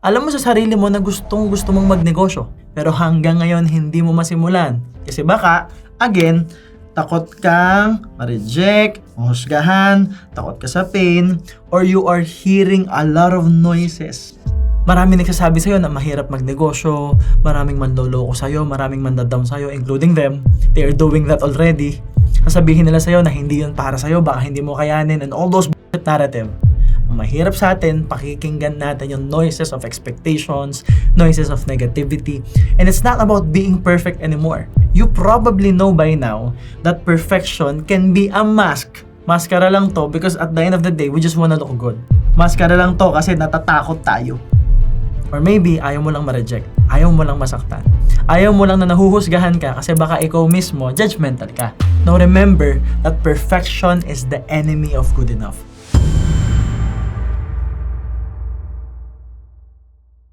Alam mo sa sarili mo na gustong gusto mong magnegosyo, pero hanggang ngayon hindi mo masimulan. Kasi baka, again, takot kang ma-reject, mahusgahan, takot ka sa pain, or you are hearing a lot of noises. Maraming nagsasabi sa'yo na mahirap magnegosyo, maraming manloloko sa'yo, maraming mandadown sa'yo, including them. They are doing that already. Sasabihin nila sa'yo na hindi yun para sa'yo, baka hindi mo kayanin, and all those bullshit narrative. Ang mahirap sa atin, pakikinggan natin yung noises of expectations, noises of negativity, and it's not about being perfect anymore. You probably know by now that perfection can be a mask. Maskara lang to because at the end of the day, we just wanna look good. Maskara lang to kasi natatakot tayo. Or maybe, ayaw mo lang ma-reject. Ayaw mo lang masaktan. Ayaw mo lang na nahuhusgahan ka kasi baka ikaw mismo, judgmental ka. Now remember that perfection is the enemy of good enough.